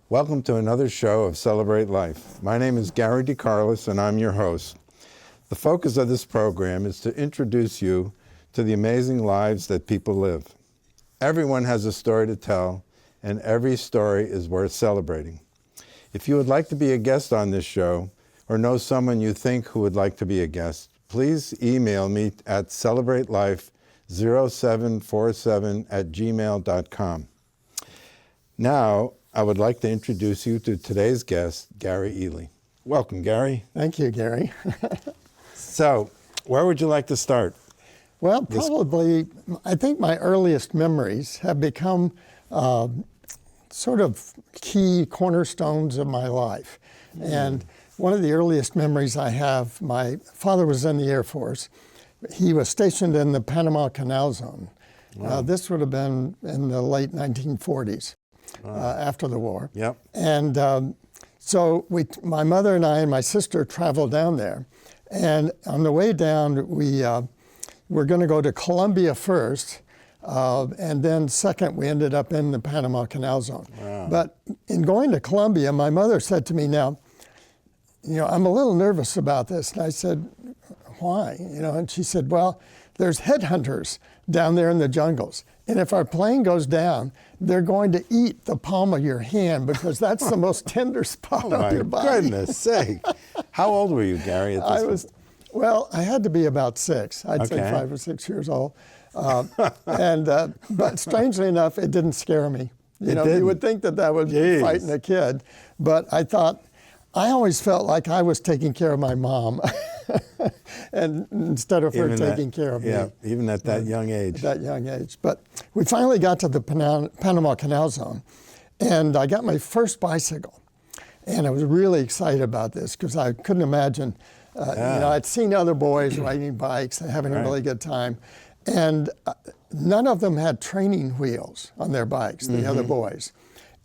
Welcome to another show of Celebrate Life. My name is Gary Carolis, and I'm your host. The focus of this program is to introduce you to the amazing lives that people live. Everyone has a story to tell, and every story is worth celebrating. If you would like to be a guest on this show, or know someone you think who would like to be a guest, please email me at celebratelife0747@gmail.com. Now, I would like to introduce you to today's guest, Gary Eley. Welcome, Gary. Thank you, Gary. So, where would you like to start? Well, probably, I think my earliest memories have become sort of key cornerstones of my life. And one of the earliest memories I have, my father was in the Air Force. He was stationed in the Panama Canal Zone. Wow. This would have been in the late 1940s. After the war. Yep. And so my mother and I and my sister traveled down there. And on the way down, we were going to go to Colombia first. And then second, we ended up in the Panama Canal Zone. Wow. But in going to Colombia, my mother said to me, now, I'm a little nervous about this. And I said, why? And she said, well, there's headhunters down there in the jungles. And if our plane goes down, they're going to eat the palm of your hand because that's the most tender spot on your body. Oh, my goodness sake. How old were you, Gary, at this point? Well, I had to be about 6. I'd say 5 or 6 years old. But strangely enough, it didn't scare me. You would think that would frighten a kid. But I thought, I always felt like I was taking care of my mom. And instead of her taking care of me. Yeah, even at that young age. At that young age. But we finally got to the Panama Canal Zone, and I got my first bicycle. And I was really excited about this because I couldn't imagine, I'd seen other boys riding bikes and having a really good time. And none of them had training wheels on their bikes, the other boys.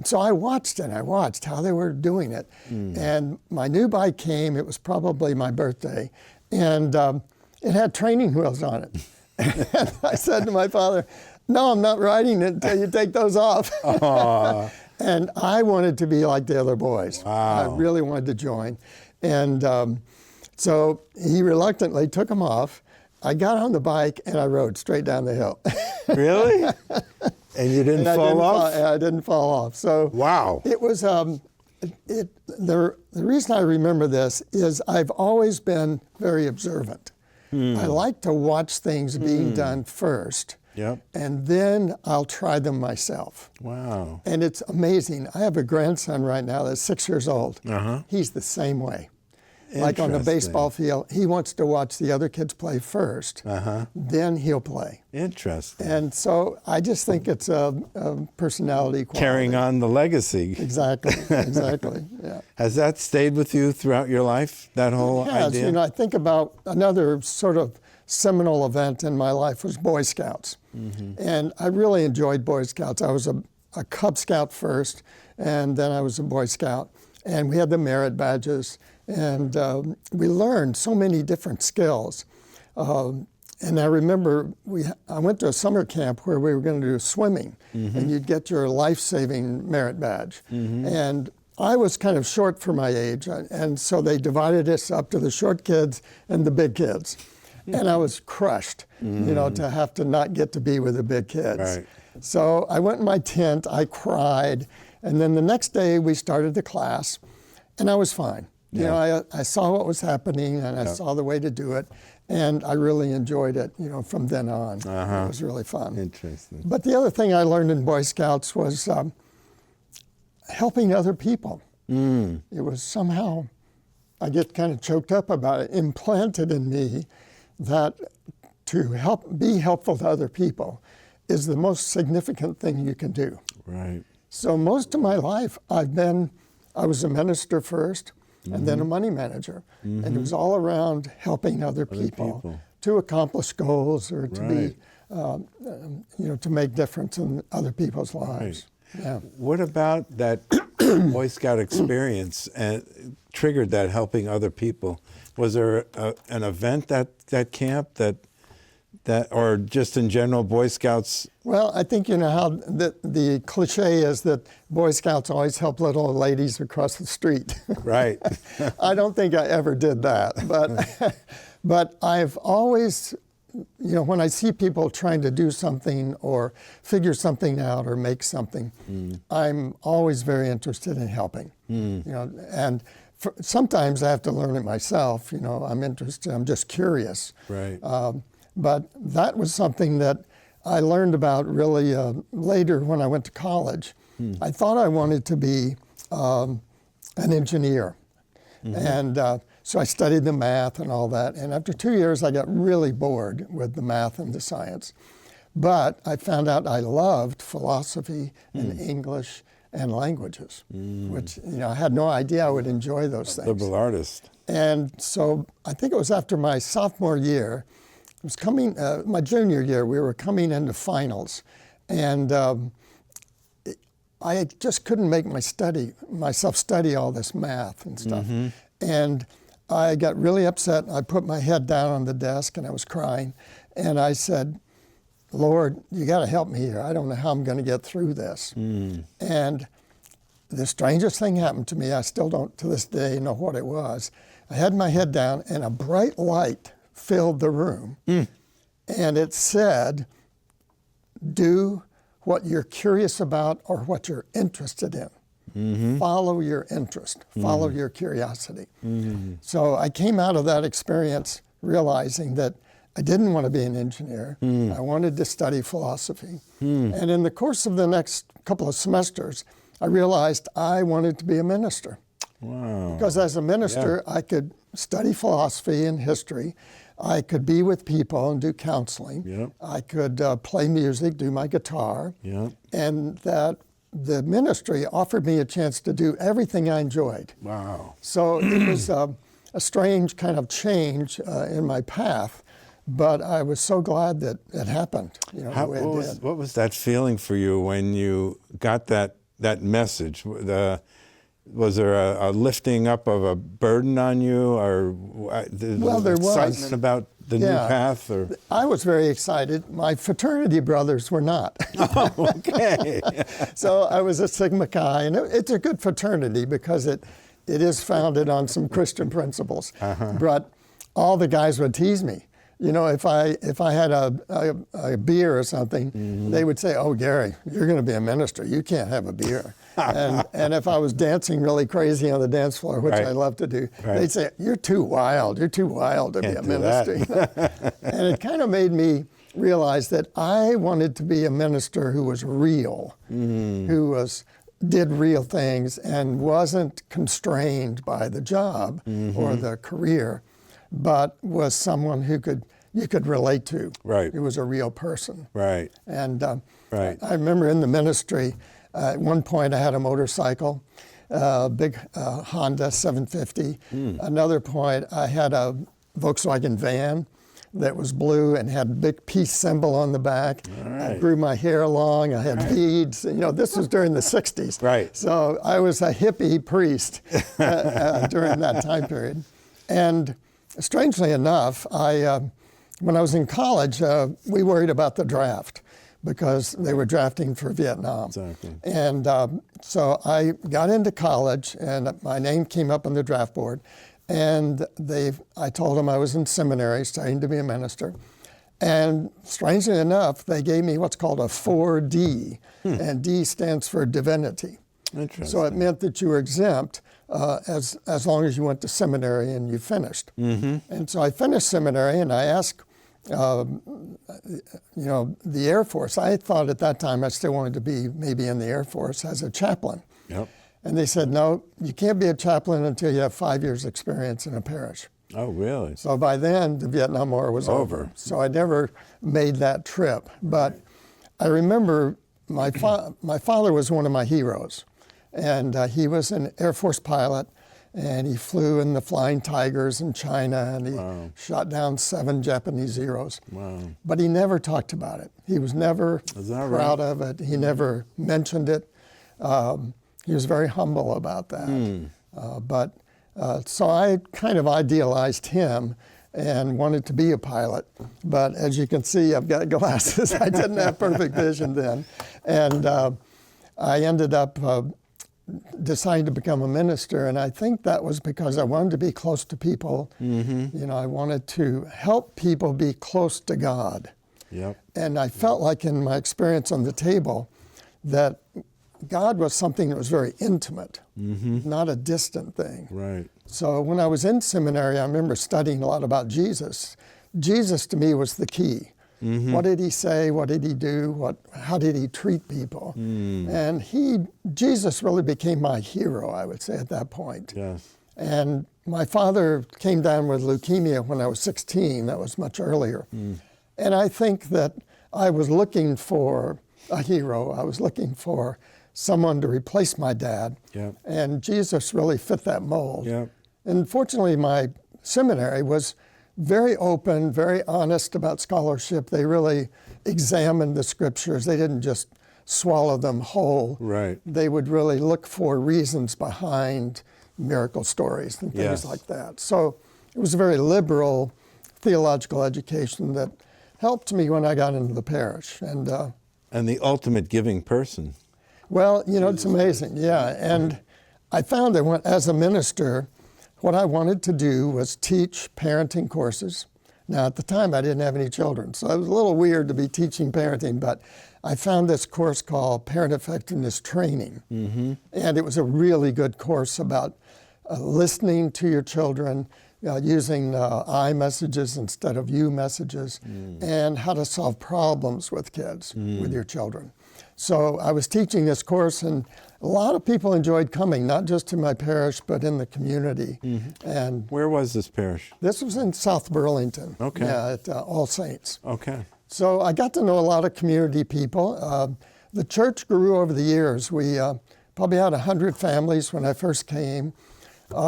So I watched how they were doing it. And my new bike came, it was probably my birthday, and it had training wheels on it. And I said to my father, no, I'm not riding it until you take those off. And I wanted to be like the other boys. Wow. I really wanted to join. And so he reluctantly took them off. I got on the bike and I rode straight down the hill. Really? And you didn't fall off? I didn't fall off. So wow. It was, the reason I remember this is I've always been very observant. I like to watch things being done first. Yep. And then I'll try them myself. Wow. And it's amazing. I have a grandson right now that's 6 years old. He's the same way. Like on the baseball field, he wants to watch the other kids play first, then he'll play. Interesting. And so I just think it's a personality quality. Carrying on the legacy. Exactly, yeah. Has that stayed with you throughout your life, that whole idea? I think about another sort of seminal event in my life was Boy Scouts. And I really enjoyed Boy Scouts. I was a Cub Scout first, and then I was a Boy Scout. And we had the merit badges. And we learned so many different skills. And I remember I went to a summer camp where we were going to do swimming, and you'd get your life-saving merit badge. And I was kind of short for my age, and so they divided us up to the short kids and the big kids. And I was crushed, to have to not get to be with the big kids. Right. So I went in my tent, I cried, and then the next day we started the class, and I was fine. I saw what was happening, and I saw the way to do it, and I really enjoyed it, from then on. It was really fun. Interesting. But the other thing I learned in Boy Scouts was helping other people. It was somehow, I get kind of choked up about it, implanted in me that to be helpful to other people is the most significant thing you can do. Right. So most of my life, I was a minister first, and then a money manager. And it was all around helping other people to accomplish goals or to be, to make difference in other people's lives. Right. Yeah. What about that Boy Scout experience triggered that helping other people? Was there an event at that camp that that, or just in general, Boy Scouts? Well, I think you know how the cliche is that Boy Scouts always help little old ladies across the street. Right. I don't think I ever did that, but I've always, you know, when I see people trying to do something or figure something out or make something, I'm always very interested in helping. You know, and sometimes I have to learn it myself. You know, I'm interested. I'm just curious. Right. But that was something that I learned about really later when I went to college. I thought I wanted to be an engineer. And so I studied the math and all that. And after 2 years, I got really bored with the math and the science. But I found out I loved philosophy and English and languages, which, you know, I had no idea I would enjoy those things. Liberal artist. And so I think it was after my sophomore year, it was coming, my junior year, we were coming into finals. And I just couldn't make myself study all this math and stuff. And I got really upset. I put my head down on the desk and I was crying. And I said, Lord, you got to help me here. I don't know how I'm going to get through this. And the strangest thing happened to me. I still don't, to this day, know what it was. I had my head down and a bright light filled the room. And it said, do what you're curious about or what you're interested in. Follow your interest, follow your curiosity. So I came out of that experience realizing that I didn't want to be an engineer. I wanted to study philosophy. And in the course of the next couple of semesters, I realized I wanted to be a minister. Wow. Because as a minister, I could study philosophy and history. I could be with people and do counseling. I could play music, do my guitar. And that the ministry offered me a chance to do everything I enjoyed. Wow. So it was a strange kind of change in my path, but I was so glad that it happened. You know, the way it did. What was that feeling for you when you got that message? Was there a lifting up of a burden on you, or there excitement was about the new path? Or I was very excited. My fraternity brothers were not. Oh, okay. So I was a Sigma Chi, and it's a good fraternity because it is founded on some Christian principles. But all the guys would tease me. You know, if I had a beer or something, they would say, "Oh, Gary, you're going to be a minister. You can't have a beer." and if I was dancing really crazy on the dance floor, which I love to do, they'd say, "You're too wild. You're too wild to be a minister." And it kind of made me realize that I wanted to be a minister who was real, who did real things and wasn't constrained by the job or the career, but was someone who you could relate to. Who was a real person. And I remember in the ministry, at one point I had a motorcycle, a big Honda 750. Another point I had a Volkswagen van that was blue and had a big peace symbol on the back. I grew my hair long, I had beads. You know, this was during the 60s. So I was a hippie priest during that time period. And strangely enough, when I was in college, we worried about the draft because they were drafting for Vietnam. And so I got into college, and my name came up on the draft board. And I told them I was in seminary, studying to be a minister. And strangely enough, they gave me what's called a 4D, and D stands for divinity. So it meant that you were exempt as long as you went to seminary and you finished. And so I finished seminary, and I asked, you know, the Air Force. I thought at that time I still wanted to be maybe in the Air Force as a chaplain. And they said, no, you can't be a chaplain until you have 5 years experience in a parish. Oh, really? So by then, the Vietnam War was over. So I never made that trip. But I remember my father was one of my heroes. And he was an Air Force pilot, and he flew in the Flying Tigers in China, and he shot down 7 Japanese Zeros. But he never talked about it. He was never proud of it. He never mentioned it. He was very humble about that. So I kind of idealized him and wanted to be a pilot. But as you can see, I've got glasses. I didn't have perfect vision then. And I ended up deciding to become a minister, and I think that was because I wanted to be close to people. You know, I wanted to help people be close to God. Yep. And I felt like in my experience on the table that God was something that was very intimate, not a distant thing. Right. So when I was in seminary, I remember studying a lot about Jesus. Jesus to me was the key. What did he say? What did he do? How did he treat people? And Jesus really became my hero, I would say, at that point. Yes. And my father came down with leukemia when I was 16. That was much earlier. And I think that I was looking for a hero. I was looking for someone to replace my dad. Yep. And Jesus really fit that mold. Yep. And fortunately, my seminary was very open, very honest about scholarship. They really examined the scriptures. They didn't just swallow them whole. Right. They would really look for reasons behind miracle stories and things Yes. like that. So it was a very liberal theological education that helped me when I got into the parish. And the ultimate giving person. well, you know, it's amazing, yeah. And I found that as a minister, what I wanted to do was teach parenting courses. Now, at the time, I didn't have any children, so it was a little weird to be teaching parenting, but I found this course called Parent Effectiveness Training. And it was a really good course about listening to your children, using I messages instead of you messages, and how to solve problems with kids, with your children. So I was teaching this course, and a lot of people enjoyed coming, not just to my parish, but in the community. And Where was this parish? this was in South Burlington, Okay. at All Saints. Okay. So I got to know a lot of community people. The church grew over the years. We probably had 100 families when I first came.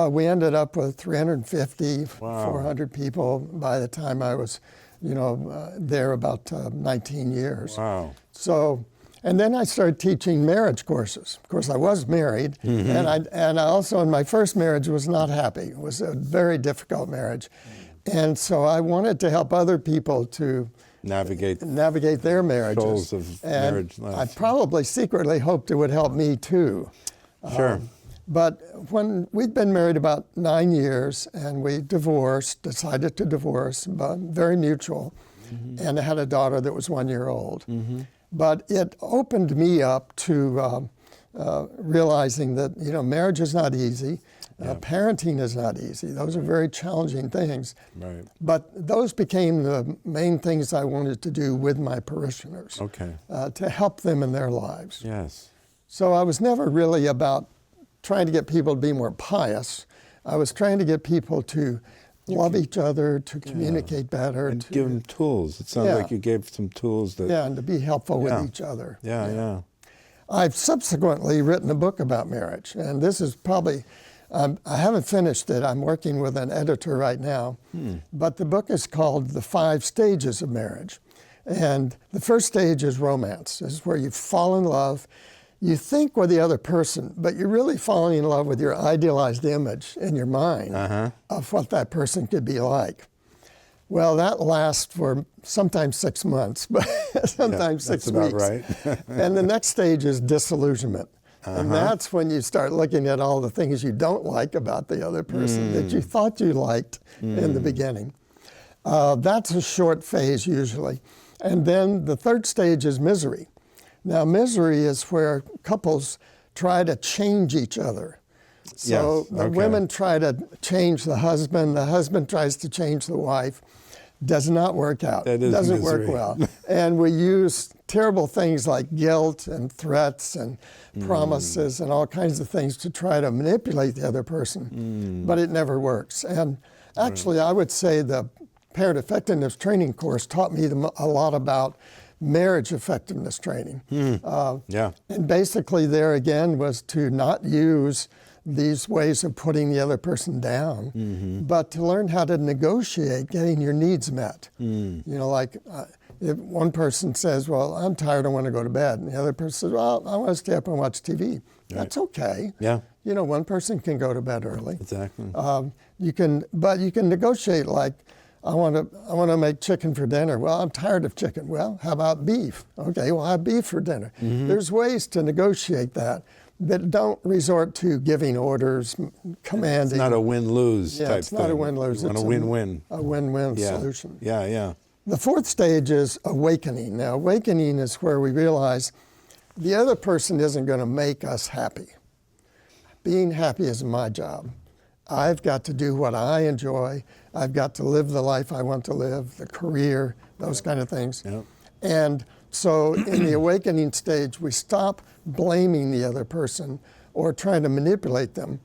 We ended up with 350, Wow. 400 people by the time I was, there about 19 years. Wow. So, and then I started teaching marriage courses. Of course, I was married, and I also in my first marriage was not happy. It was a very difficult marriage, and so I wanted to help other people to Navigate their marriages. shoals of And marriage life. I probably secretly hoped it would help me too. Sure. But when we'd been married about 9 years and we decided to divorce, but very mutual, and I had a daughter that was 1 year old. But it opened me up to realizing that, marriage is not easy. Parenting is not easy. Those are very challenging things. Right. But those became the main things I wanted to do with my parishioners, Okay. to help them in their lives. Yes. So I was never really about trying to get people to be more pious. I was trying to get people to love each other, to communicate better. And to give them tools. It sounds Yeah. like you gave some tools that. and to be helpful Yeah. with each other. Yeah. I've subsequently written a book about marriage, and this is probably, I haven't finished it. I'm working with an editor right now, but the book is called The 5 Stages of Marriage. And the first stage is romance. This is where you fall in love. You think with the other person, but you're really falling in love with your idealized image in your mind of what that person could be like. Well, that lasts for sometimes 6 months, but sometimes 6 that's weeks. about right. And the next stage is disillusionment. And that's when you start looking at all the things you don't like about the other person that you thought you liked in the beginning. That's a short phase usually. And then the third stage is misery. Now, misery is where couples try to change each other. So Yes, the okay. women try to change the husband tries to change the wife. Does not work out. That is Doesn't misery. work well. And we use terrible things like guilt and threats and promises and all kinds of things to try to manipulate the other person, but it never works. And actually, I would say the Parent Effectiveness Training course taught me a lot about marriage effectiveness training. Yeah. And basically there again was to not use these ways of putting the other person down, but to learn how to negotiate getting your needs met. Like if one person says, well, I'm tired, I want to go to bed. And the other person says, well, I want to stay up and watch TV. That's okay. Yeah. One person can go to bed early. Exactly. You can negotiate like, I want to make chicken for dinner. Well, I'm tired of chicken. Well, how about beef? Okay, well, I have beef for dinner. There's ways to negotiate that, but don't resort to giving orders, commanding. It's not a win-lose type thing. It's not a win-lose. You want a win-win. A win-win solution. Yeah. The fourth stage is awakening. Now, awakening is where we realize the other person isn't going to make us happy. Being happy is my job. I've got to do what I enjoy. I've got to live the life I want to live, the career, those kind of things. Yep. And so in the awakening stage, we stop blaming the other person or trying to manipulate them.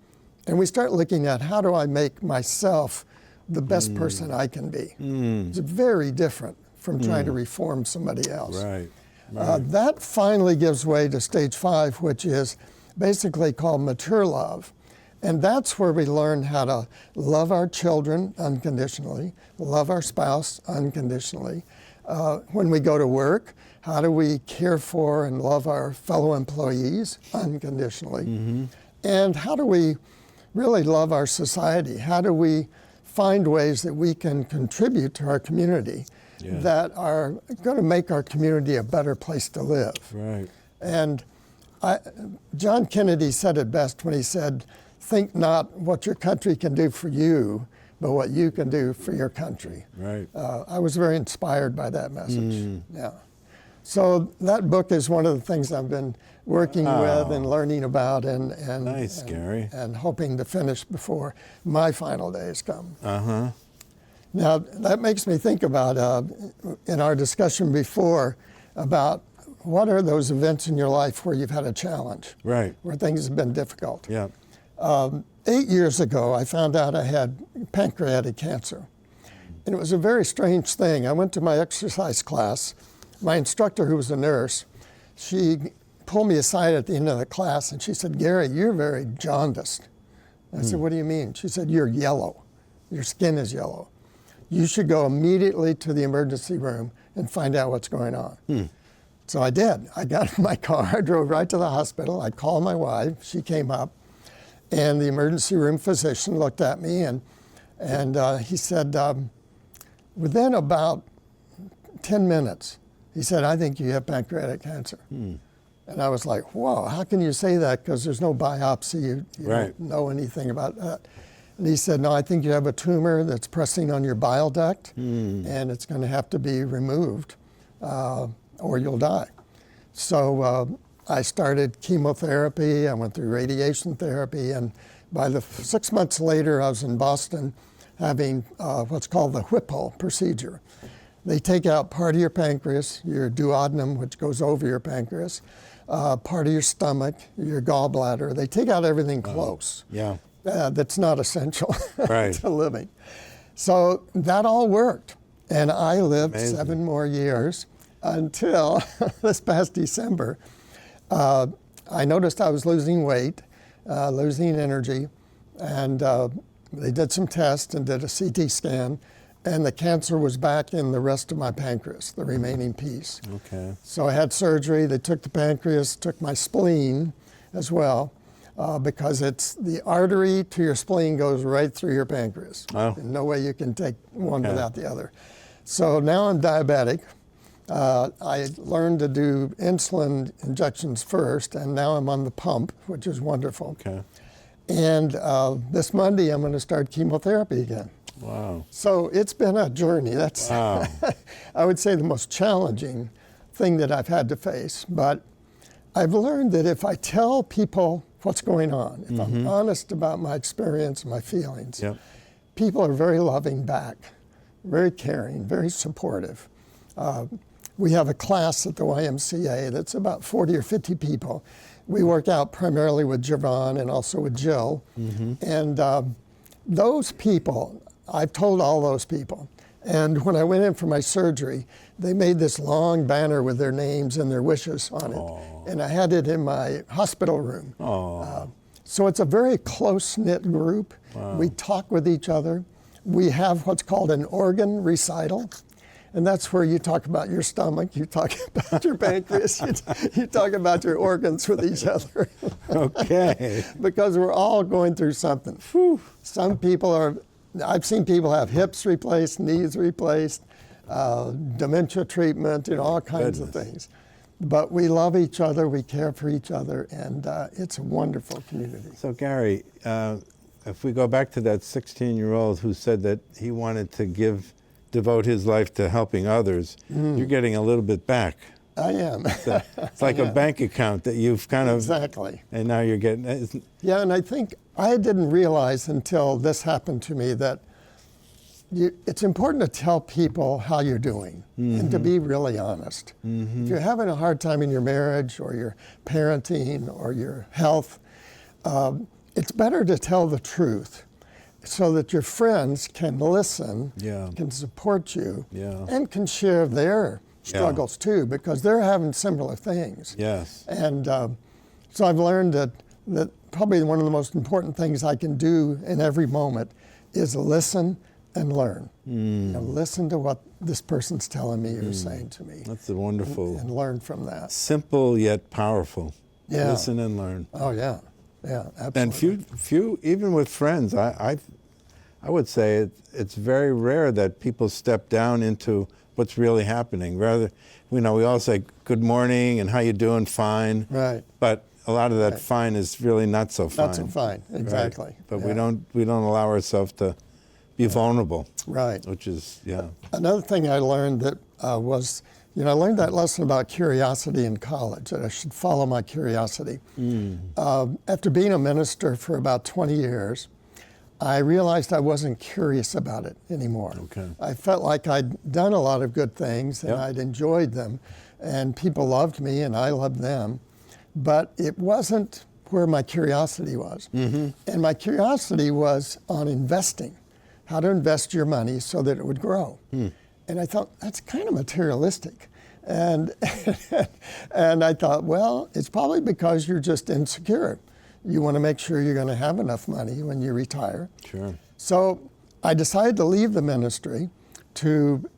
And we start looking at how do I make myself the best person I can be. It's very different from trying to reform somebody else. Right. That finally gives way to stage 5, which is basically called mature love. And that's where we learn how to love our children unconditionally, love our spouse unconditionally. When we go to work, how do we care for and love our fellow employees unconditionally? And how do we really love our society? How do we find ways that we can contribute to our community that are going to make our community a better place to live? Right. And John Kennedy said it best when he said, think not what your country can do for you, but what you can do for your country. Right. I was very inspired by that message. Yeah. So that book is one of the things I've been working with and learning about and Nice, Gary. and hoping to finish before my final days come. Uh-huh. Now, that makes me think about, in our discussion before, about what are those events in your life where you've had a challenge, Right. where things have been difficult. Yeah. 8 years ago, I found out I had pancreatic cancer. And it was a very strange thing. I went to my exercise class. My instructor, who was a nurse, she pulled me aside at the end of the class and she said, Gary, you're very jaundiced. I said, what do you mean? She said, you're yellow. Your skin is yellow. You should go immediately to the emergency room and find out what's going on. So I did. I got in my car, I drove right to the hospital. I called my wife. She came up. And the emergency room physician looked at me and he said, within about 10 minutes, he said, I think you have pancreatic cancer. And I was like, whoa, how can you say that? Because there's no biopsy, you don't know anything about that. And he said, no, I think you have a tumor that's pressing on your bile duct and it's going to have to be removed or you'll die. So I started chemotherapy, I went through radiation therapy, and by the 6 months later, I was in Boston having what's called the Whipple procedure. They take out part of your pancreas, your duodenum, which goes over your pancreas, part of your stomach, your gallbladder. They take out everything close. That's not essential to living. So that all worked, and I lived 7 more years until this past December. I noticed I was losing weight, losing energy, and they did some tests and did a CT scan, and the cancer was back in the rest of my pancreas, the remaining piece. Okay. So I had surgery. They took the pancreas, took my spleen as well, because it's the artery to your spleen goes right through your pancreas. Oh. And no way you can take one without the other. So now I'm diabetic. I learned to do insulin injections first, and now I'm on the pump, which is wonderful. Okay. And this Monday, I'm going to start chemotherapy again. Wow. So it's been a journey. That's, Wow. I would say, the most challenging thing that I've had to face. But I've learned that if I tell people what's going on, if I'm honest about my experience and my feelings, people are very loving back, very caring, very supportive. We have a class at the YMCA that's about 40 or 50 people. We work out primarily with Javon and also with Jill. And those people, I've told all those people. And when I went in for my surgery, they made this long banner with their names and their wishes on it. And I had it in my hospital room. So it's a very close-knit group. We talk with each other. We have what's called an organ recital. And that's where you talk about your stomach, you talk about your pancreas, you talk about your organs with each other. Okay. Because we're all going through something. Some people are I've seen people have hips replaced, knees replaced, dementia treatment, all kinds of things. But we love each other, we care for each other, and it's a wonderful community. So Gary, if we go back to that 16-year-old who said that he wanted to devote his life to helping others, you're getting a little bit back. I am. It's like a bank account that you've kind of... Exactly. And now you're getting... Yeah, and I think I didn't realize until this happened to me that it's important to tell people how you're doing and to be really honest. If you're having a hard time in your marriage or your parenting or your health, it's better to tell the truth so that your friends can listen, can support you, and can share their struggles too, because they're having similar things. Yes. And so I've learned that probably one of the most important things I can do in every moment is listen and learn. Listen to what this person's telling me or saying to me. That's a wonderful... And learn from that. Simple yet powerful. Yeah. Listen and learn. Oh, yeah. Yeah, absolutely. And few, even with friends, I would say it's very rare that people step down into what's really happening. Rather, we all say, good morning, and how you doing? Fine. Right. But a lot of that fine is really not so fine. Not so fine, exactly. Right. But we don't allow ourselves to be vulnerable. Right. Which is, Another thing I learned that was, I learned that lesson about curiosity in college, that I should follow my curiosity. After being a minister for about 20 years, I realized I wasn't curious about it anymore. Okay. I felt like I'd done a lot of good things and I'd enjoyed them, and people loved me and I loved them, but it wasn't where my curiosity was. And my curiosity was on investing, how to invest your money so that it would grow. And I thought, that's kind of materialistic. And, and I thought, well, it's probably because you're just insecure. You want to make sure you're going to have enough money when you retire. Sure. So I decided to leave the ministry to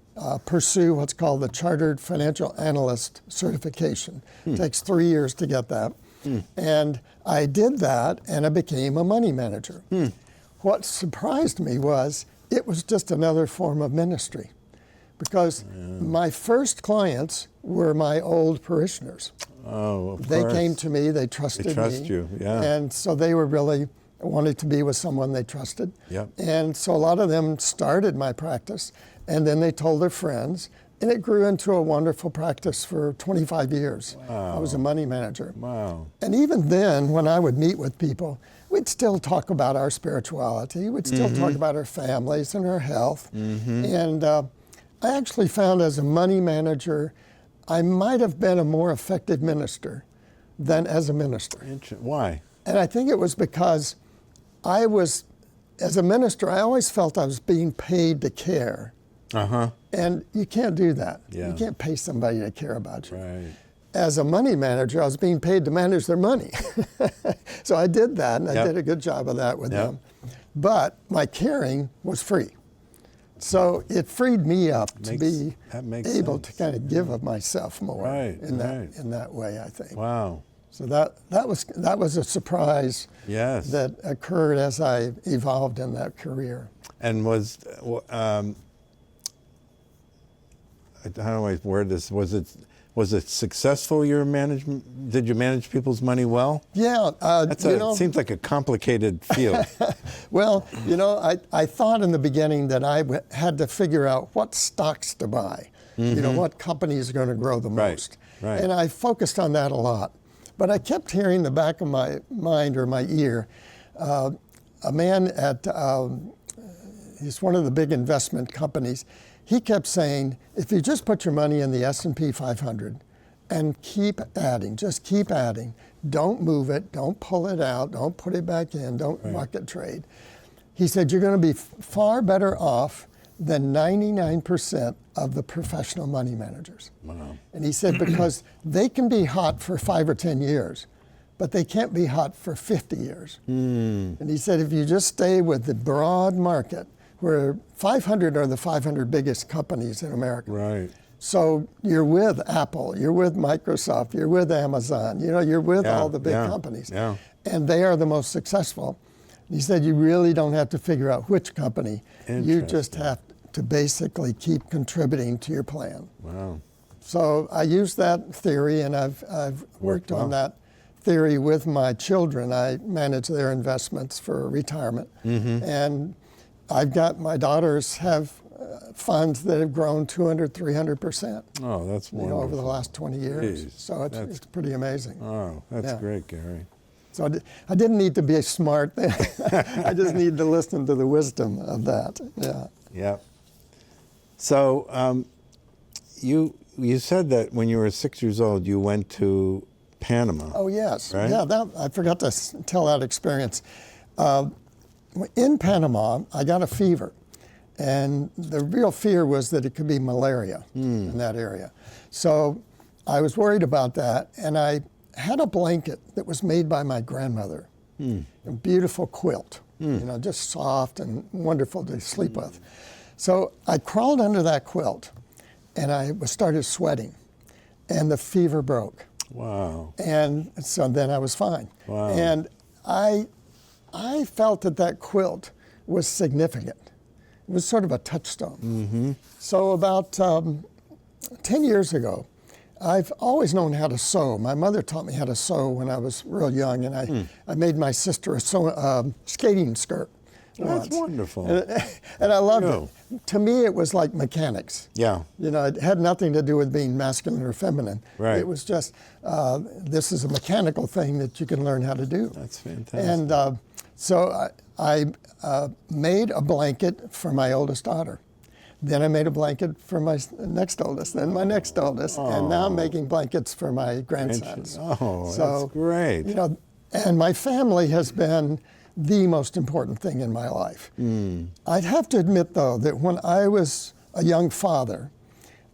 pursue what's called the Chartered Financial Analyst certification. It takes 3 years to get that. And I did that, and I became a money manager. What surprised me was it was just another form of ministry, because my first clients were my old parishioners. Oh, of They course. came to me, they trusted me. They trust you, yeah. And so they were really wanted to be with someone they trusted. Yep. And so a lot of them started my practice, and then they told their friends, and it grew into a wonderful practice for 25 years. Wow. I was a money manager. Wow. And even then, when I would meet with people, we'd still talk about our spirituality, we'd still talk about our families and our health. And I actually found as a money manager, I might have been a more effective minister than as a minister. Why? And I think it was because as a minister, I always felt I was being paid to care. And you can't do that. You can't pay somebody to care about you. Right. As a money manager, I was being paid to manage their money. So I did that, and I did a good job of that with them. But my caring was free. So it freed me up to be able to kind of give of myself more in that way, I think. Wow. So that was a surprise that occurred as I evolved in that career. And how do I word this? Was it successful, your management? Did you manage people's money well? Yeah. It seems like a complicated field. Well, I thought in the beginning that I had to figure out what stocks to buy, what companies are going to grow the most. Right. And I focused on that a lot. But I kept hearing in the back of my mind or my ear, a man at, he's one of the big investment companies, he kept saying, if you just put your money in the S&P 500 and keep adding, just keep adding, don't move it, don't pull it out, don't put it back in, don't market trade. He said, you're going to be far better off than 99% of the professional money managers. Wow. And he said, because they can be hot for 5 or 10 years, but they can't be hot for 50 years. And he said, if you just stay with the broad market, where 500 are the 500 biggest companies in America. Right. So you're with Apple, you're with Microsoft, you're with Amazon, you're with all the big companies. Yeah. And they are the most successful. He said, you really don't have to figure out which company. You just have to basically keep contributing to your plan. Wow. So I used that theory, and I've worked on that theory with my children. I manage their investments for retirement. And I've got, my daughters have funds that have grown 200, 300%. Oh, that's wonderful. Over the last 20 years. Jeez, so it's pretty amazing. Oh, that's great, Gary. So I didn't need to be smart. I just need to listen to the wisdom of that. Yeah. Yep. So you said that when you were 6 years old, you went to Panama. Oh, yes. Right? Yeah, I forgot to tell that experience. In Panama, I got a fever. And the real fear was that it could be malaria in that area. So I was worried about that. And I had a blanket that was made by my grandmother. A beautiful quilt, just soft and wonderful to sleep with. So I crawled under that quilt, and I started sweating, and the fever broke. Wow. And so then I was fine. Wow. And I felt that quilt was significant. It was sort of a touchstone. So about 10 years ago, I've always known how to sew. My mother taught me how to sew when I was real young, and I made my sister a skating skirt. That's wonderful. And I loved it. To me, it was like mechanics. Yeah. It had nothing to do with being masculine or feminine. Right. It was just, this is a mechanical thing that you can learn how to do. That's fantastic. And so I made a blanket for my oldest daughter. Then I made a blanket for my next oldest, then my next oldest, and now I'm making blankets for my grandsons. Oh, that's great. And my family has been the most important thing in my life. I'd have to admit, though, that when I was a young father,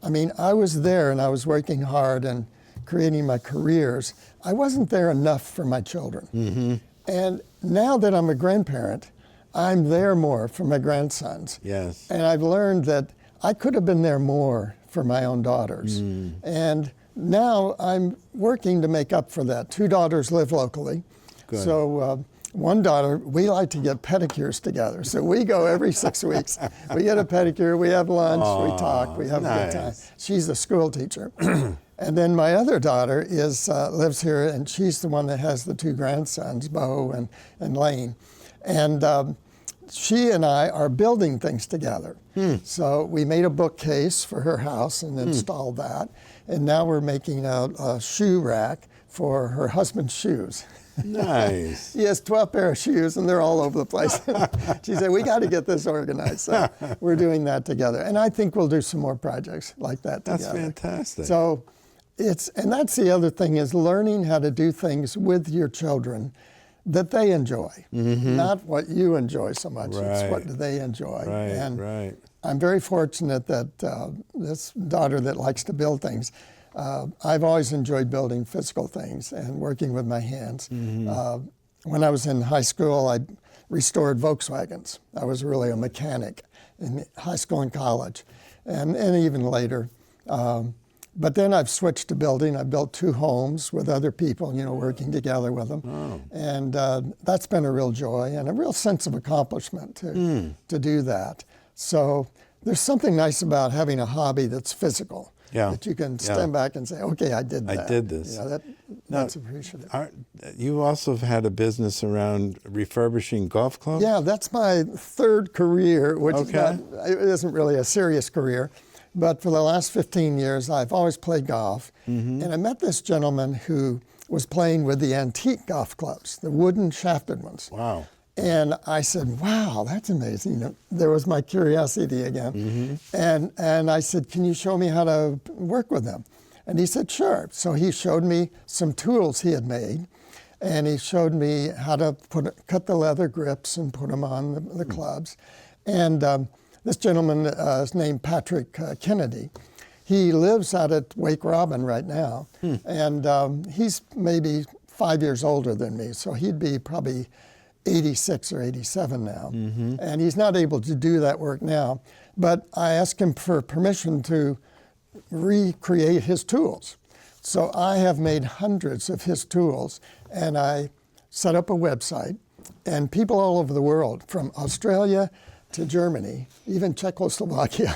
I was there and I was working hard and creating my careers. I wasn't there enough for my children. And now that I'm a grandparent, I'm there more for my grandsons. Yes. And I've learned that I could have been there more for my own daughters. And now I'm working to make up for that. 2 daughters live locally. Good. So one daughter, we like to get pedicures together. So we go every 6 weeks. We get a pedicure, we have lunch, we talk, we have a good time. She's a school teacher. And then my other daughter lives here, and she's the one that has the 2 grandsons, Bo and Lane. And she and I are building things together. So we made a bookcase for her house and installed that. And now we're making a shoe rack for her husband's shoes. Nice. He has 12 pair of shoes, and they're all over the place. She said, we got to get this organized. So we're doing that together. And I think we'll do some more projects like that together. That's fantastic. So and that's the other thing, is learning how to do things with your children that they enjoy, not what you enjoy so much. It's what do they enjoy. Right. I'm very fortunate that this daughter that likes to build things, I've always enjoyed building physical things and working with my hands. When I was in high school, I restored Volkswagens. I was really a mechanic in high school and college, and even later. But then I've switched to building. I built 2 homes with other people, working together with them. And that's been a real joy and a real sense of accomplishment to do that. So there's something nice about having a hobby that's physical. That you can stand back and say, okay, I did that. I did this. That's appreciative. You also have had a business around refurbishing golf clubs? Yeah, that's my 3rd career, which it isn't really a serious career. But for the last 15 years, I've always played golf. And I met this gentleman who was playing with the antique golf clubs, the wooden shafted ones. Wow. And I said, wow, that's amazing. There was my curiosity again. And I said, can you show me how to work with them? And he said, sure. So he showed me some tools he had made. And he showed me how to cut the leather grips and put them on the clubs. And this gentleman is named Patrick Kennedy. He lives out at Wake Robin right now. And he's maybe 5 years older than me. So he'd be probably 86 or 87 now. And he's not able to do that work now. But I asked him for permission to recreate his tools. So I have made hundreds of his tools, and I set up a website, And people all over the world, from Australia to Germany, even Czechoslovakia,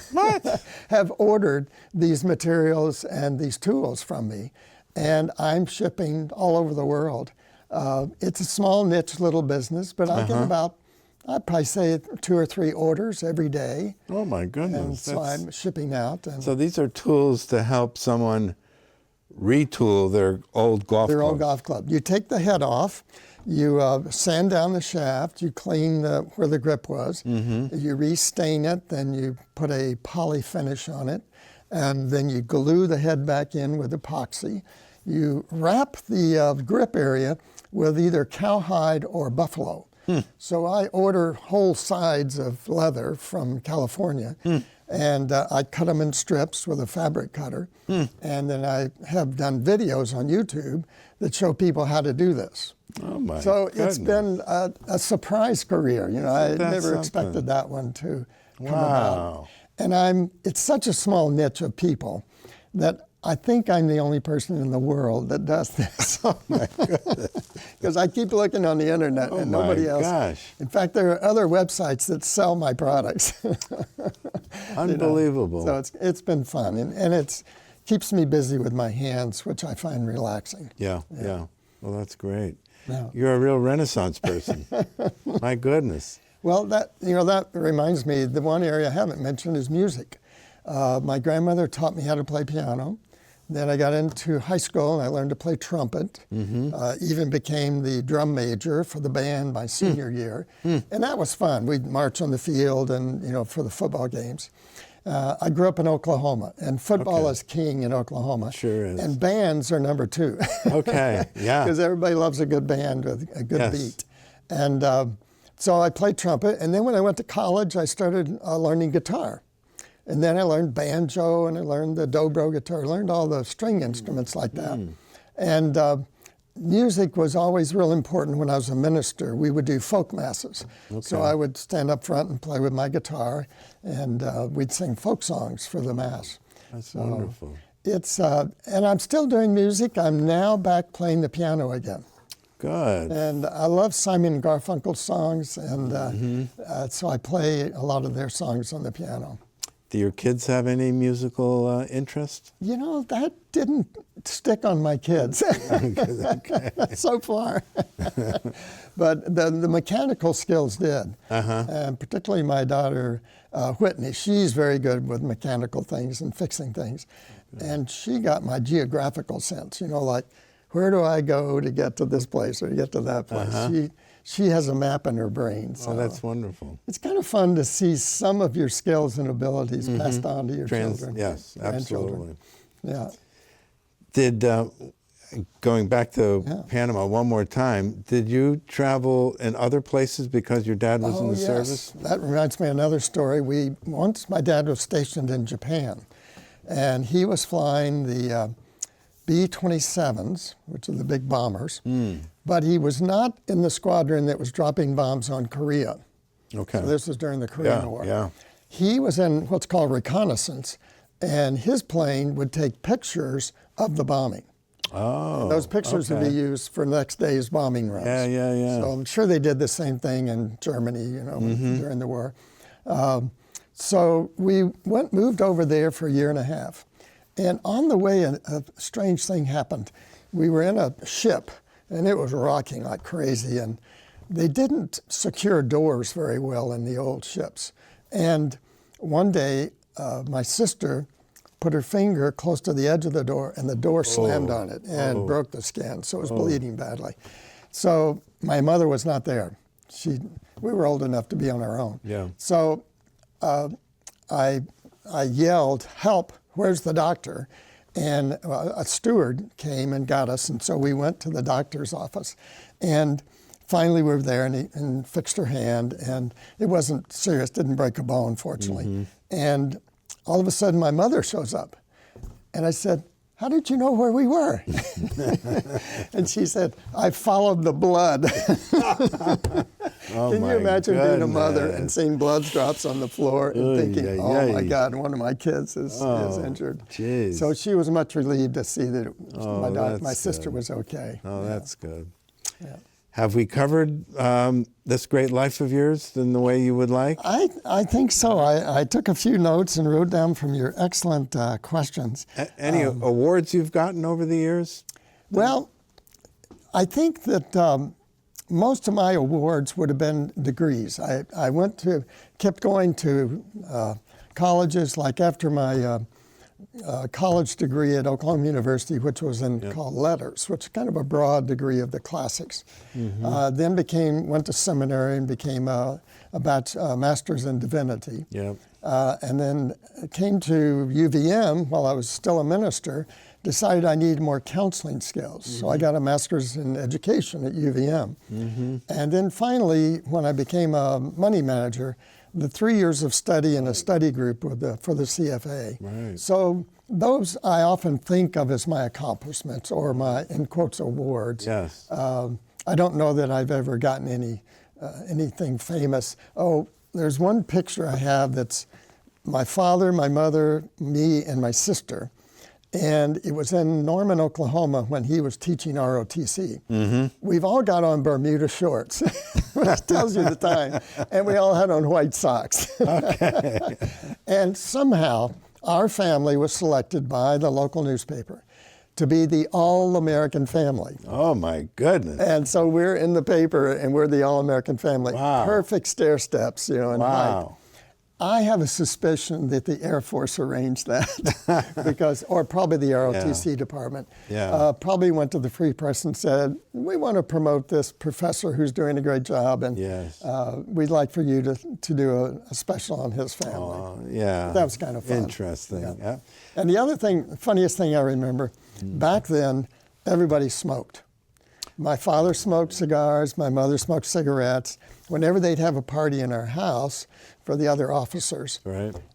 have ordered these materials and these tools from me. And I'm shipping all over the world. It's a small niche little business, but I get about, I'd probably say 2 or 3 orders every day. Oh my goodness. And so I'm shipping out. And so these are tools to help someone retool their old golf club. Their old golf club. You take the head off, you sand down the shaft, you clean where the grip was, you re-stain it, then you put a poly finish on it, and then you glue the head back in with epoxy. You wrap the grip area with either cowhide or buffalo. So I order whole sides of leather from California, and I cut them in strips with a fabric cutter. And then I have done videos on YouTube that show people how to do this. Oh my So goodness. it's been a surprise career. You know, I That's never expected something. that one to come Wow. about. And it's such a small niche of people that I think I'm the only person in the world that does this. Oh my goodness. Because I keep looking on the internet and nobody else. Gosh. In fact, there are other websites that sell my products. Unbelievable. So it's been fun, and it keeps me busy with my hands, which I find relaxing. Yeah. Well, that's great. Yeah. You're a real Renaissance person. My goodness. Well, that reminds me, the one area I haven't mentioned is music. My grandmother taught me how to play piano. Then I got into high school and I learned to play trumpet. Even became the drum major for the band my senior year. And that was fun. We'd march on the field and, for the football games. I grew up in Oklahoma, and football is king in Oklahoma. Sure is. And bands are number 2. Okay, yeah. Because everybody loves a good band with a good beat. And so I played trumpet, and then when I went to college, I started learning guitar. And then I learned banjo, and I learned the dobro guitar. I learned all the string instruments like that. And music was always real important when I was a minister. We would do folk masses. So I would stand up front and play with my guitar, and we'd sing folk songs for the mass. That's wonderful. It's and I'm still doing music. I'm now back playing the piano again. Good. And I love Simon and Garfunkel songs, and so I play a lot of their songs on the piano. Do your kids have any musical interest? That didn't stick on my kids so far. But the mechanical skills did. And particularly my daughter, Whitney, she's very good with mechanical things and fixing things. And she got my geographical sense, like, where do I go to get to this place or to get to that place? She has a map in her brain. So that's wonderful. it's kind of fun to see some of your skills and abilities passed on to your children. Yes, absolutely. Yeah. Did, going back to Panama one more time, did you travel in other places because your dad was in the service? That reminds me of another story. Once my dad was stationed in Japan, and he was flying the B-27s, which are the big bombers, but he was not in the squadron that was dropping bombs on Korea. Okay. So this was during the Korean War. Yeah. He was in what's called reconnaissance, and his plane would take pictures of the bombing. Oh, Those pictures would be used for next day's bombing runs. Yeah. So I'm sure they did the same thing in Germany, during the war. So we moved over there for a year and a half. And on the way, a strange thing happened. We were in a ship, and it was rocking like crazy, and they didn't secure doors very well in the old ships. And one day, my sister put her finger close to the edge of the door, and the door slammed on it and broke the skin, so it was bleeding badly. So my mother was not there. We were old enough to be on our own. Yeah. So I yelled, "Help, where's the doctor?" And a steward came and got us, and so we went to the doctor's office. And finally we were there, and he fixed her hand, and it wasn't serious, didn't break a bone, fortunately. And all of a sudden my mother shows up, and I said, "How did you know where we were?" And she said, "I followed the blood." Can you imagine being a mother and seeing blood drops on the floor and thinking, "Oh my God, one of my kids is injured." Geez. So she was much relieved to see that my sister was okay. Oh, that's good. Yeah. Have we covered this great life of yours in the way you would like? I think so. I took a few notes and wrote down from your excellent questions. Any awards you've gotten over the years? Well, I think that most of my awards would have been degrees. I kept going to colleges, like after my college degree at Oklahoma University, which was called letters, which is kind of a broad degree of the classics. Then went to seminary and became a master's in divinity. And then came to UVM while I was still a minister, decided I needed more counseling skills. So I got a master's in education at UVM. And then finally, when I became a money manager, the 3 years of study in a study group for the CFA. Right. So those I often think of as my accomplishments or my, in quotes, awards. Yes. I don't know that I've ever gotten anything famous. Oh, there's one picture I have that's my father, my mother, me, and my sister. And it was in Norman, Oklahoma when he was teaching ROTC. We've all got on Bermuda shorts, which tells you the time. And we all had on white socks. Okay. And somehow our family was selected by the local newspaper to be the All-American Family. Oh my goodness. And so we're in the paper and we're the All-American Family. Wow. Perfect stair steps, in height. Wow. I have a suspicion that the Air Force arranged that, or probably the ROTC department. Probably went to the Free Press and said, we want to promote this professor who's doing a great job, and we'd like for you to do a special on his family. That was kind of fun. Interesting. Yeah. And the other thing, funniest thing I remember, back then, everybody smoked. My father smoked cigars, my mother smoked cigarettes. Whenever they'd have a party in our house for the other officers,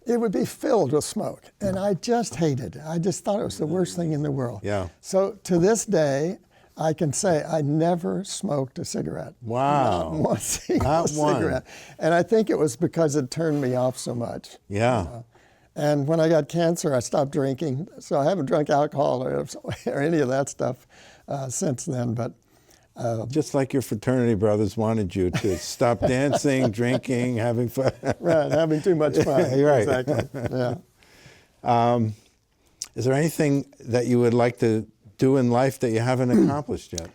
it would be filled with smoke. And I just hated it. I just thought it was the worst thing in the world. So to this day, I can say I never smoked a cigarette. Wow. Not one single cigarette. And I think it was because it turned me off so much. And when I got cancer, I stopped drinking. So I haven't drunk alcohol or any of that stuff since then. But just like your fraternity brothers wanted you to stop dancing, drinking, having fun. Having too much fun. Exactly. Is there anything that you would like to do in life that you haven't accomplished yet?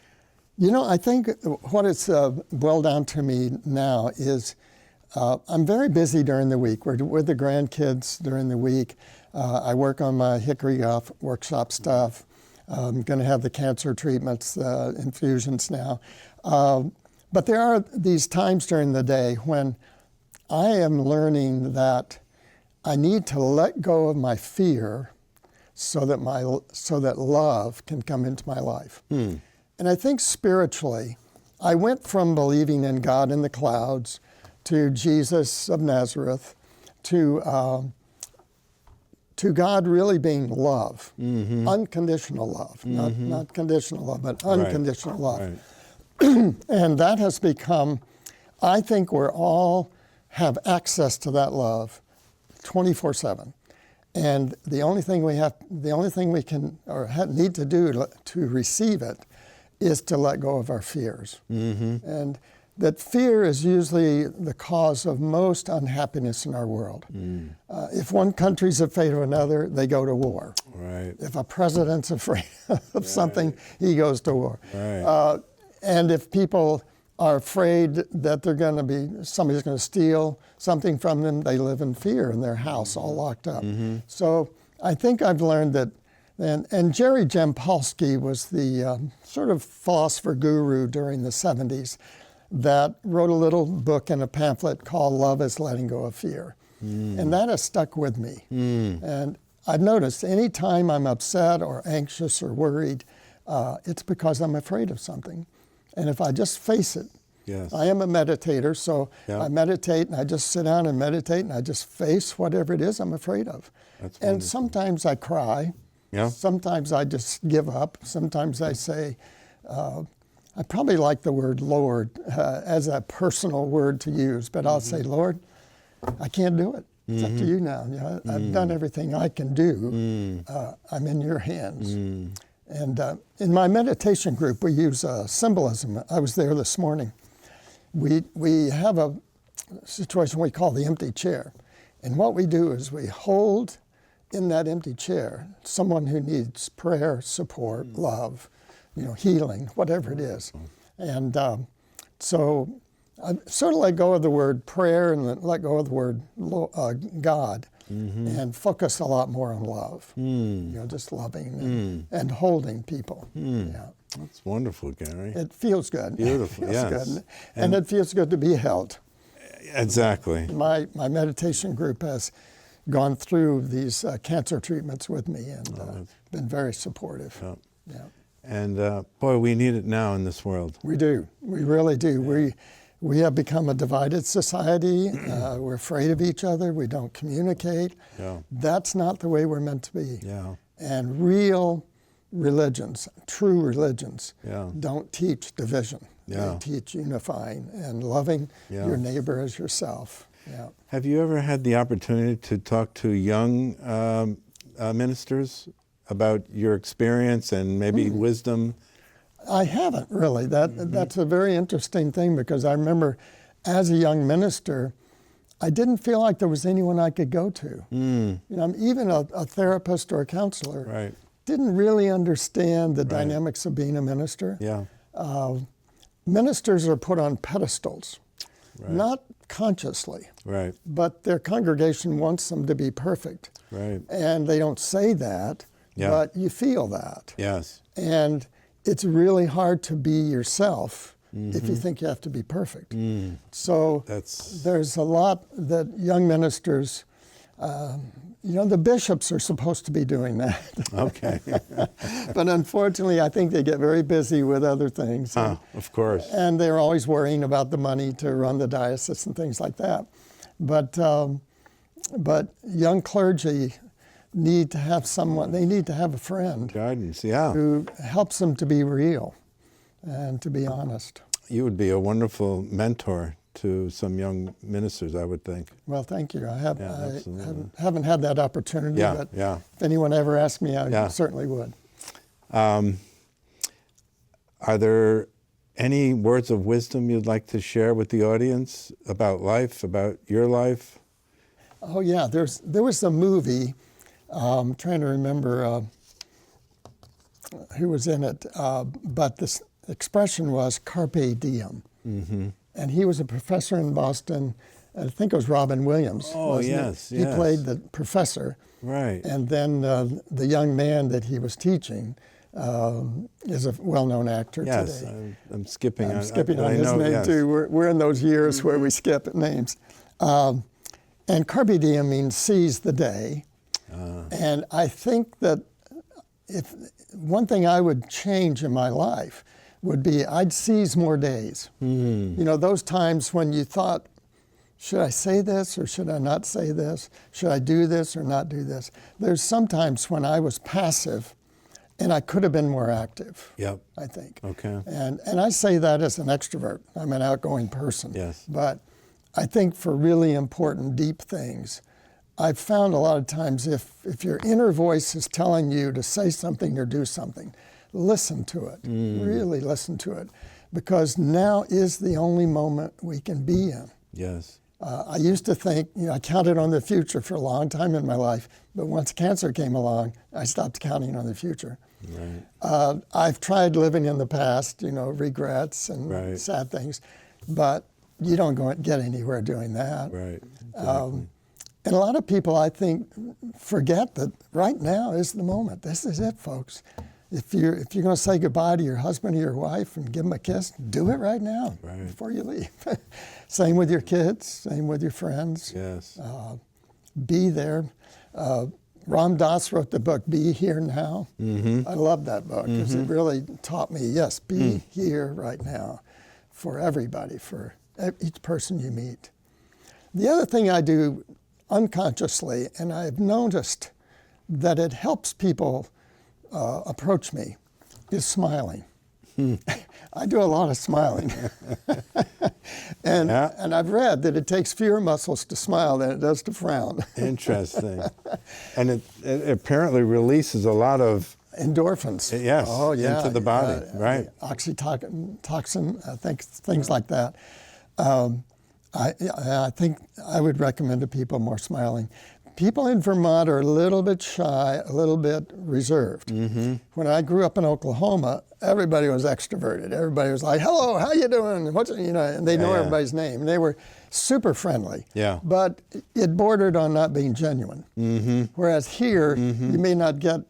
I think what it's boiled down to me now is I'm very busy during the week. We're with the grandkids during the week. I work on my hickory workshop stuff. I'm going to have the cancer treatments, infusions now. But there are these times during the day when I am learning that I need to let go of my fear so that love can come into my life. And I think spiritually, I went from believing in God in the clouds to Jesus of Nazareth to God really being love, unconditional love, not conditional love, but unconditional love. And that has become, I think we all have access to that love 24/7. And the only thing we can or need to do to receive it is to let go of our fears. And that fear is usually the cause of most unhappiness in our world. If one country's afraid of another, they go to war. If a president's afraid of something, he goes to war. And if people are afraid that somebody's going to steal something from them, they live in fear in their house, all locked up. So I think I've learned that, and Jerry Jampolsky was the sort of philosopher guru during the 70s that wrote a little book and a pamphlet called Love is Letting Go of Fear. And that has stuck with me. And I've noticed any time I'm upset or anxious or worried, it's because I'm afraid of something. And if I just face it, I am a meditator, so I meditate and I just sit down and meditate and I just face whatever it is I'm afraid of. And sometimes I cry. Sometimes I just give up. Sometimes I say, I probably like the word Lord as a personal word to use, but I'll say, Lord, I can't do it. It's up to you now. I've done everything I can do. I'm in your hands. And in my meditation group, we use symbolism. I was there this morning. We have a situation we call the empty chair. And what we do is we hold in that empty chair someone who needs prayer, support, love, healing, whatever it is. And so I sort of let go of the word prayer and let go of the word God, and focus a lot more on love. Just loving and holding people. Yeah. That's wonderful, Gary. It feels good. Beautiful, It feels yes. good. And it feels good to be held. Exactly. My meditation group has gone through these cancer treatments with me and been very supportive. Yeah. Yeah. And boy, we need it now in this world. We do. We really do. Yeah. We have become a divided society. We're afraid of each other. We don't communicate. Yeah. That's not the way we're meant to be. Yeah. And real religions, true religions, don't teach division. Yeah. They teach unifying and loving your neighbor as yourself. Yeah. Have you ever had the opportunity to talk to young ministers about your experience and maybe wisdom? I haven't really. That's a very interesting thing, because I remember as a young minister, I didn't feel like there was anyone I could go to. Even a therapist or a counselor didn't really understand the dynamics of being a minister. Yeah. Ministers are put on pedestals, not consciously, but their congregation wants them to be perfect. And they don't say that, but you feel that. Yes. And it's really hard to be yourself if you think you have to be perfect. So there's a lot that young ministers, the bishops are supposed to be doing that. Okay. But unfortunately, I think they get very busy with other things. Of course. And they're always worrying about the money to run the diocese and things like that. But young clergy need to have someone, they need to have a friend. Guidance, who helps them to be real and to be honest. You would be a wonderful mentor to some young ministers, I would think. Well, thank you. I haven't had that opportunity, but if anyone ever asked me, I certainly would. Are there any words of wisdom you'd like to share with the audience about life, about your life? Oh yeah, there was a movie, I'm trying to remember who was in it, but this expression was carpe diem. And he was a professor in Boston. I think it was Robin Williams. Oh, yes. He played the professor. Right. And then the young man that he was teaching is a well-known actor today. Yes, I'm skipping on his name too. We're in those years where we skip names. And carpe diem means seize the day. And I think that if one thing I would change in my life would be I'd seize more days. Those times when you thought, should I say this or should I not say this? Should I do this or not do this? There's sometimes when I was passive and I could have been more active, I think. Okay. And I say that as an extrovert. I'm an outgoing person. Yes. But I think for really important, deep things, I've found a lot of times if your inner voice is telling you to say something or do something, listen to it, really listen to it, because now is the only moment we can be in. Yes. I used to think, I counted on the future for a long time in my life, but once cancer came along, I stopped counting on the future. Right. I've tried living in the past, Right. regrets and sad things, but you don't get anywhere doing that. Right. Exactly. And a lot of people, I think, forget that right now is the moment. This is it, folks. If you're going to say goodbye to your husband or your wife and give them a kiss, do it right now before you leave. Same with your kids, same with your friends. Yes. Be there. Ram Dass wrote the book, Be Here Now. I love that book because it really taught me, be here right now for everybody, for each person you meet. The other thing I do unconsciously, and I've noticed that it helps people approach me, is smiling. I do a lot of smiling. And I've read that it takes fewer muscles to smile than it does to frown. Interesting. And it apparently releases a lot of Endorphins. Yes, Oh, yeah. into the body, right. Oxytocin, I think, things like that. I think I would recommend to people more smiling. People in Vermont are a little bit shy, a little bit reserved. Mm-hmm. When I grew up in Oklahoma, everybody was extroverted. Everybody was like, "Hello, how you doing?" What's, and they know everybody's name. And they were super friendly. Yeah. But it bordered on not being genuine. Mm-hmm. Whereas here, you may not get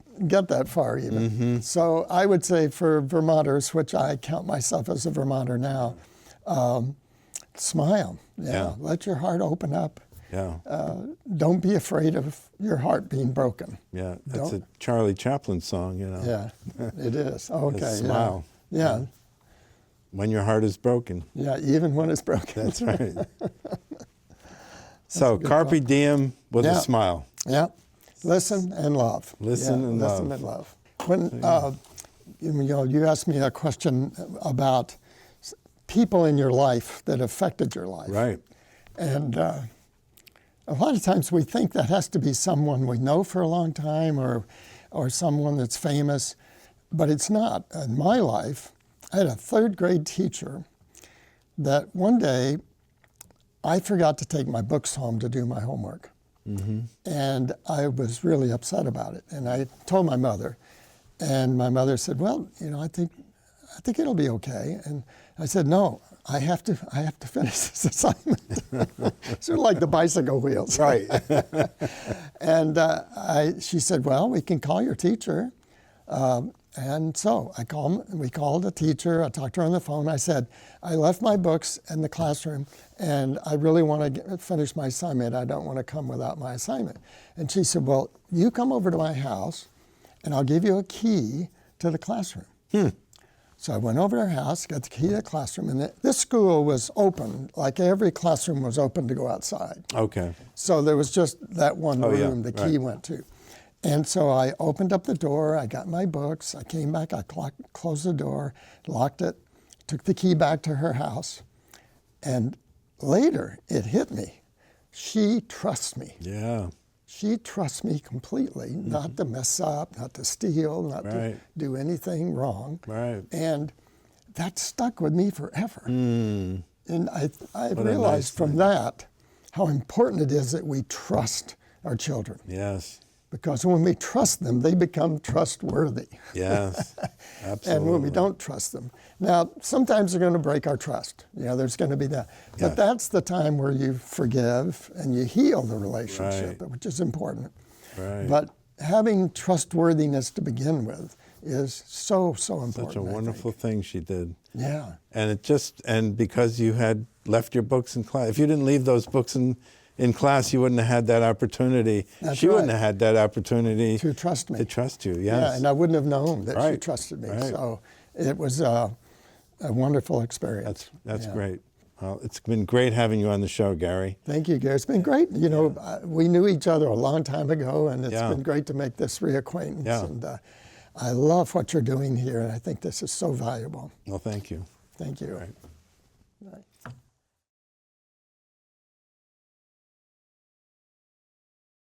that far even. Mm-hmm. So I would say for Vermonters, which I count myself as a Vermonter now, smile. Yeah. Let your heart open up. Yeah. Don't be afraid of your heart being broken. Yeah, that's a Charlie Chaplin song, Yeah, it is. Okay. Smile. Yeah. When your heart is broken. Yeah, even when it's broken. That's right. So, carpe diem with a smile. Yeah. Listen and love. Listen and love. When you asked me a question about people in your life that affected your life. Right. And a lot of times we think that has to be someone we know for a long time or someone that's famous, but it's not. In my life, I had a third grade teacher that one day I forgot to take my books home to do my homework. Mm-hmm. And I was really upset about it. And I told my mother, and my mother said, "Well, I think it'll be okay." And I said, "No, I have to finish this assignment." Sort of like the bicycle wheels. Right. And she said, "Well, we can call your teacher." And so we called a teacher. I talked to her on the phone. I said, "I left my books in the classroom, and I really want to finish my assignment. I don't want to come without my assignment." And she said, "Well, you come over to my house, and I'll give you a key to the classroom." So I went over to her house, got the key to the classroom, and this school was open. Like every classroom was open to go outside. Okay. So there was just that one room the key right. went to. And so I opened up the door, I got my books, I came back, I closed the door, locked it, took the key back to her house. And later it hit me. She trusts me. Yeah. She trusts me completely, not to mess up, not to steal, not to do anything wrong. Right. And that stuck with me forever. And I realized from that how important it is that we trust our children. Yes. Because when we trust them, they become trustworthy. Yes, absolutely. And when we don't trust them. Now, sometimes they're going to break our trust. There's going to be that. But that's the time where you forgive and you heal the relationship, which is important. Right. But having trustworthiness to begin with is so important. Such a wonderful thing she did. Yeah. And because you had left your books in class, if you didn't leave those books in class, you wouldn't have had that opportunity. She wouldn't have had that opportunity to trust me. To trust you, yes. Yeah, and I wouldn't have known that she trusted me. Right. So it was a wonderful experience. That's great. Well, it's been great having you on the show, Gary. Thank you, Gary. It's been great. We knew each other a long time ago, and it's been great to make this reacquaintance. Yeah. And I love what you're doing here, and I think this is so valuable. Well, thank you. Thank you. Right. Right.